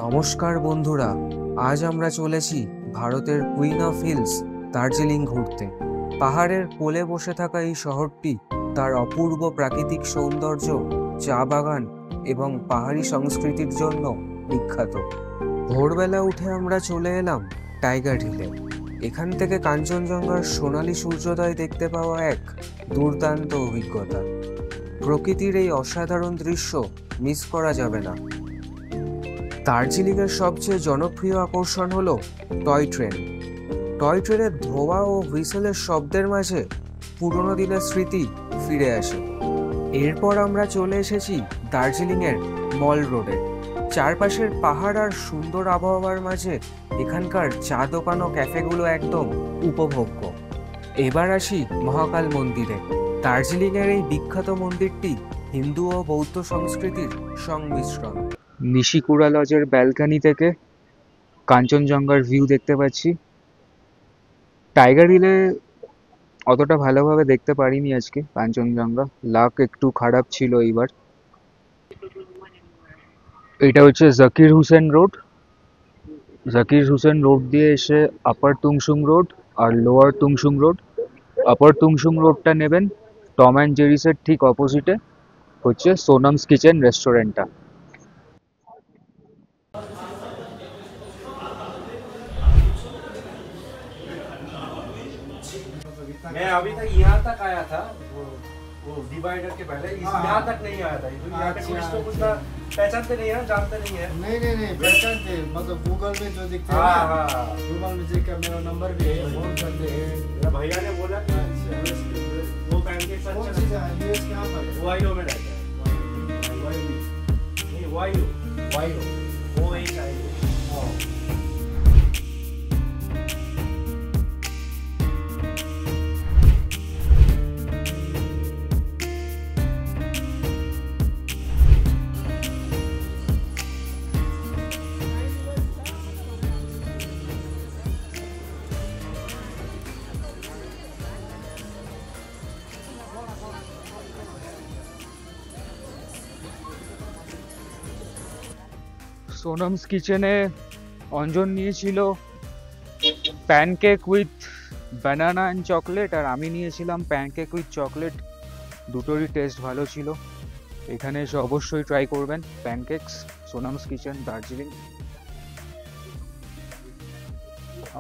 নমস্কার বন্ধুরা, আজ আমরা চলেছি ভারতের কুইন অফ হিলস দার্জিলিং ঘুরতে। পাহাড়ের কোলে বসে থাকা এই শহরটি তার অপূর্ব প্রাকৃতিক সৌন্দর্য, চা বাগান এবং পাহাড়ি সংস্কৃতির জন্য বিখ্যাত। ভোরবেলা উঠে আমরা চলে এলাম টাইগার হিলে। এখান থেকে কাঞ্চনজঙ্ঘার সোনালী সূর্যোদয় দেখতে পাওয়া এক দুর্দান্ত অভিজ্ঞতা। প্রকৃতির এই অসাধারণ দৃশ্য মিস করা যাবে না। দার্জিলিংয়ের সবচেয়ে জনপ্রিয় আকর্ষণ হলো টয় ট্রেন। টয় ট্রেনের ধোঁয়া ও হুইসেলের শব্দের মাঝে পুরনো দিনের স্মৃতি ফিরে আসে। এরপর আমরা চলে এসেছি দার্জিলিংয়ের মল রোডে। চারপাশের পাহাড় আর সুন্দর আবহাওয়ার মাঝে এখানকার চা দোকান ও ক্যাফেগুলো একদম উপভোগ্য। এবার আসি মহাকাল মন্দিরে। দার্জিলিংয়ের এই বিখ্যাত মন্দিরটি হিন্দু ও বৌদ্ধ সংস্কৃতির সংমিশ্রণ। নিশিকুড়া লজের ব্যালকনি থেকে কাঞ্চনজঙ্ঘার ভিউ দেখতে পাচ্ছি। টাইগার হিলে অতটা ভালোভাবে দেখতে পারিনি আজকে কাঞ্চনজঙ্ঘা, লাক একটু খারাপ ছিল এইবার। এটা হচ্ছে জাকির হুসেন রোড। জাকির হুসেন রোড দিয়ে এসে আপার তুংশুং রোড আর লোয়ার তুংশুং রোড। আপার তুংশুং রোডটা নেবেন, টম অ্যান্ড জেরিসের ঠিক অপোজিটে হচ্ছে সোনামস কিচেন রেস্টুরেন্টটা। मैं अभी तक यहाँ तक आया था, वो डिवाइडर के पहले यहाँ तक नहीं आया था। यहाँ के टूरिस्ट को कुछ पहचानते नहीं है, जानते नहीं है। नहीं पहचानते, मतलब गूगल में जो दिखते हैं हाँ ना, हाँ, गूगल में देख कर मेरा नंबर भी है, फोन करते हैं। मेरा भैया ने बोला कि वो पैनकेक्स कौन अच्छा सी है। यूएस कहाँ पर है? वायु में रहता है। नहीं, वायु वायु। वो एक है। সোনামস কিচেনে অঞ্জন নিয়েছিল pancake with banana and chocolate, আর আমি নিয়েছিলাম প্যানকেক উইথ চকলেট। দুটোরই টেস্ট ভালো ছিল। এখানে এসে অবশ্যই ট্রাই করবেন প্যানকেকস, সোনামস কিচেন, দার্জিলিং।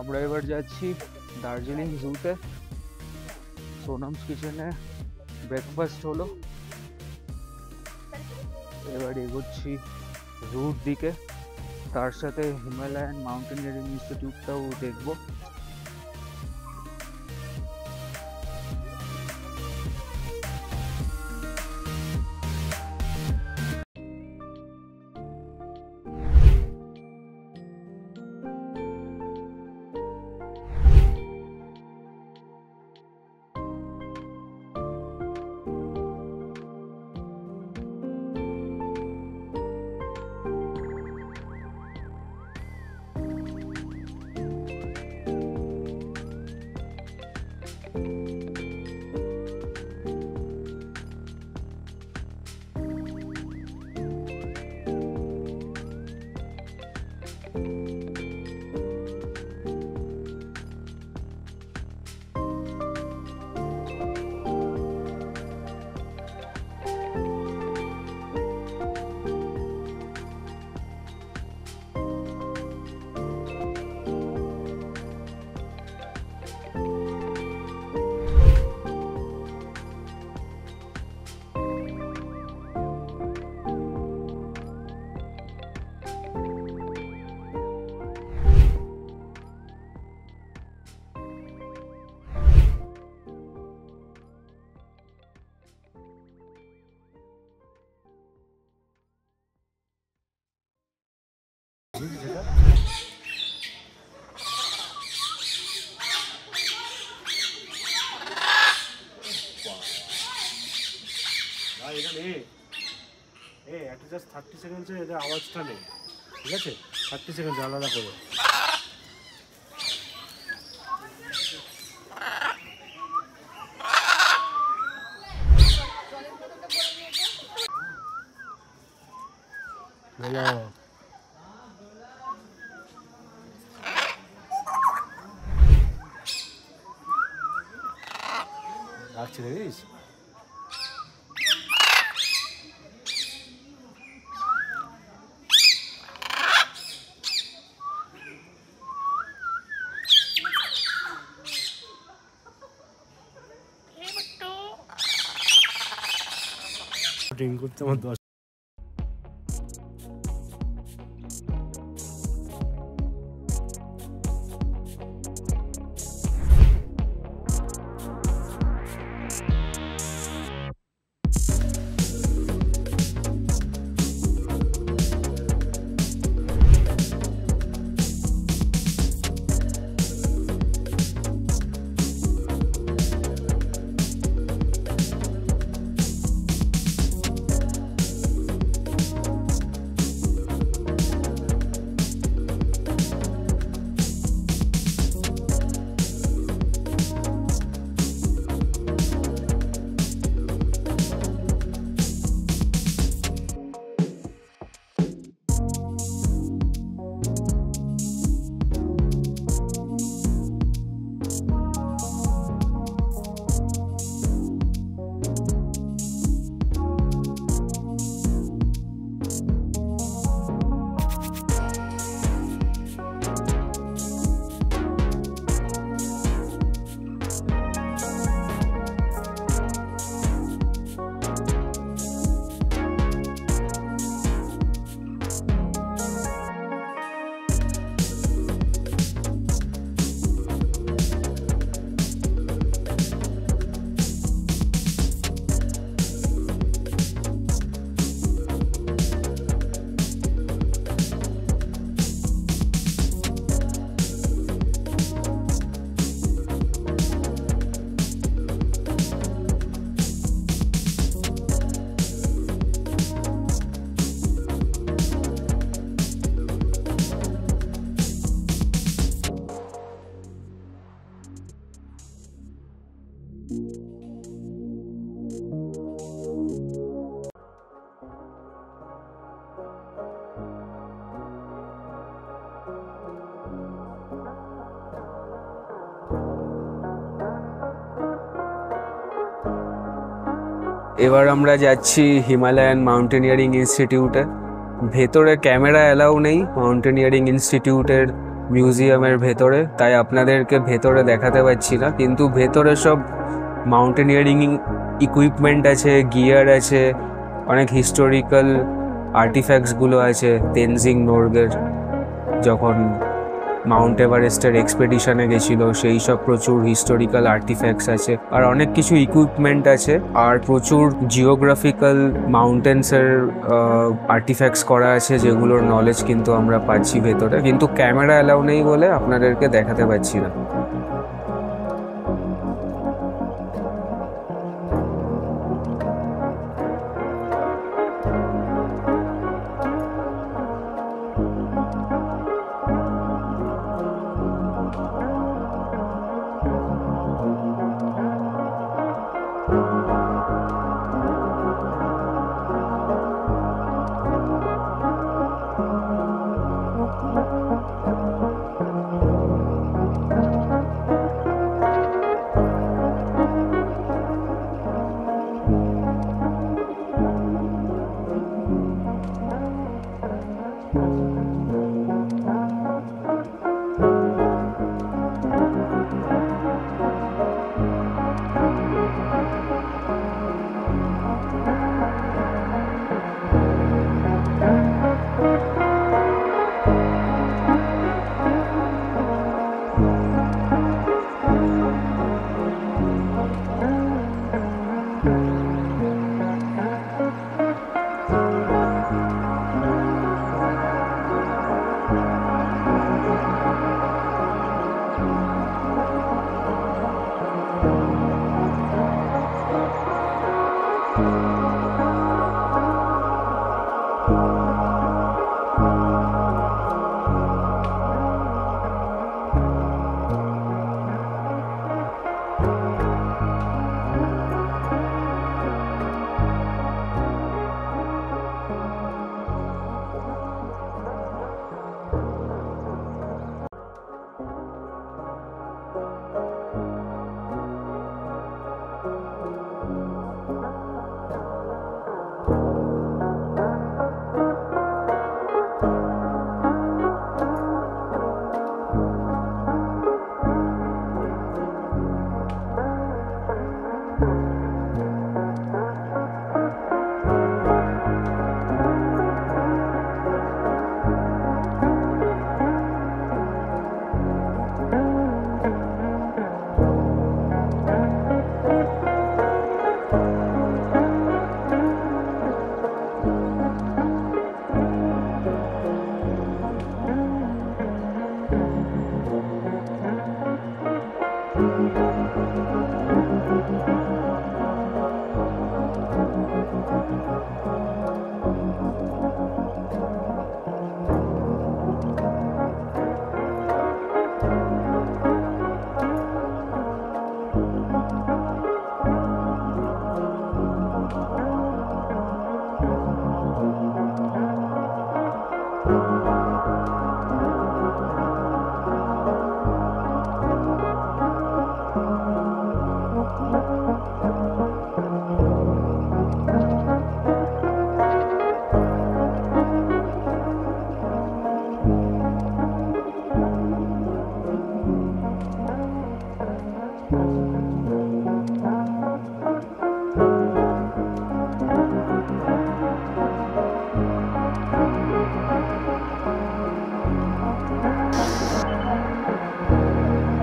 আমরা এবার যাচ্ছি দার্জিলিং জুতে। সোনামস কিচেনে ব্রেকফাস্ট হলো, এবার এগোচ্ছি জুর দিকে। তার সাথে হিমালয়ান মাউন্টেনিয়ারিং ইনস্টিটিউটটাও দেখবো। একটা জাস্ট 30 সেকেন্ডসে এদের আওয়াজটা নেই, ঠিক আছে? 30 সেকেন্ড আলাদা করে। লাগছে দেখিস। ড্রিঙ্ক করতে আমার 10 এবার আমরা যাচ্ছি হিমালয়ান মাউন্টেনিয়ারিং ইনস্টিটিউটে। ভেতরে ক্যামেরা অ্যালাউ নেই মাউন্টেনিয়ারিং ইনস্টিটিউটের মিউজিয়ামের ভেতরে, তাই আপনাদেরকে ভেতরে দেখাতে পারছি না। কিন্তু ভেতরে সব মাউন্টেনিয়ারিং ইকুইপমেন্ট আছে, গিয়ার আছে, অনেক হিস্টোরিক্যাল আর্টিফ্যাক্টসগুলো আছে। তেনজিং নোরগের যখন মাউন্ট এভারেস্টের এক্সপেডিশনে গেছিল সেই সব প্রচুর হিস্টোরিক্যাল আর্টিফ্যাক্টস আছে, আর অনেক কিছু ইকুইপমেন্ট আছে, আর প্রচুর জিওগ্রাফিক্যাল মাউন্টেন্সের আর্টিফ্যাক্টস করা আছে, যেগুলোর নলেজ কিন্তু আমরা পাচ্ছি ভেতরে। কিন্তু ক্যামেরা অ্যালাউ নেই বলে আপনাদেরকে দেখাতে পাচ্ছি না।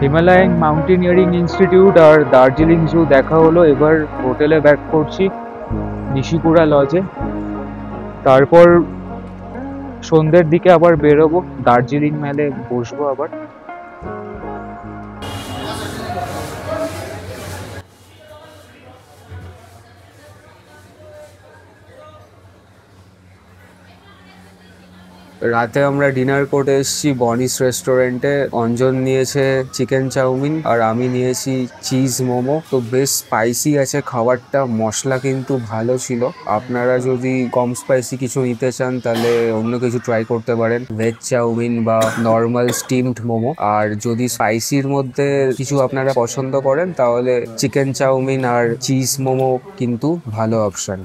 হিমালয়ান মাউন্টেনিয়ারিং ইনস্টিটিউট আর দার্জিলিং জু দেখা হলো। এবার হোটেলে ব্যাক করছি নিশিপুরা লজে। তারপর সন্ধ্যের দিকে আবার বেরোবো, দার্জিলিং মেলে বসবো আবার। রাতে আমরা ডিনার করে এসেছি বনিস রেস্টুরেন্টে। অঞ্জন নিয়েছে চিকেন চাউমিন আর আমি নিয়েছি চিজ মোমো। তো বেশ স্পাইসি আছে খাবারটা, মশলা কিন্তু ভালো ছিল। আপনারা যদি কম স্পাইসি কিছু নিতে চান তাহলে অন্য কিছু ট্রাই করতে পারেন, ভেজ চাউমিন বা নর্মাল স্টিমড মোমো। আর যদি স্পাইসির মধ্যে কিছু আপনারা পছন্দ করেন তাহলে চিকেন চাউমিন আর চিজ মোমো কিন্তু ভালো অপশন।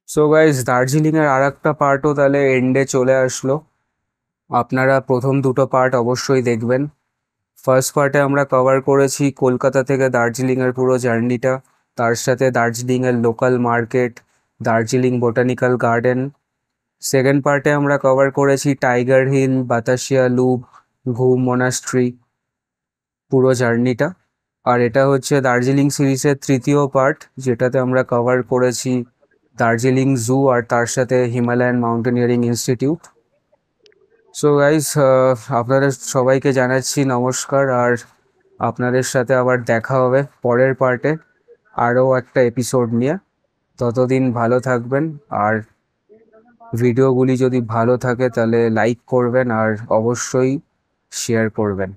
সো গাইজ, দার্জিলিং এর আর একটা পার্টও তাহলে এন্ডে চলে আসলো। আপনারা প্রথম দুটো পার্ট অবশ্যই দেখবেন। ফার্স্ট পার্টে আমরা কভার করেছি কলকাতা থেকে দার্জিলিং এর পুরো জার্নিটা, তার সাথে দার্জিলিং এর local market, Darjeeling botanical garden. Second পার্টে আমরা কভার করেছি টাইগার হিল, বাতাসিয়া লুপ, ঘুম মনাস্ট্রি, পুরো জার্নিটা। আর এটা হচ্ছে দার্জিলিং সিরিজের তৃতীয় পার্ট, যেটাতে আমরা কভার করেছি দার্জিলিং জু আর তার সাথে Himalayan mountaineering institute. So guys, আপনাদের সবাইকে জানাচ্ছি নমস্কার, আর আপনাদের সাথে আবার দেখা হবে পরের পার্টে আরও একটা এপিসোড নিয়ে। ততদিন ভালো থাকবেন, আর ভিডিওগুলি যদি ভালো থাকে তাহলে লাইক করবেন আর অবশ্যই শেয়ার করবেন।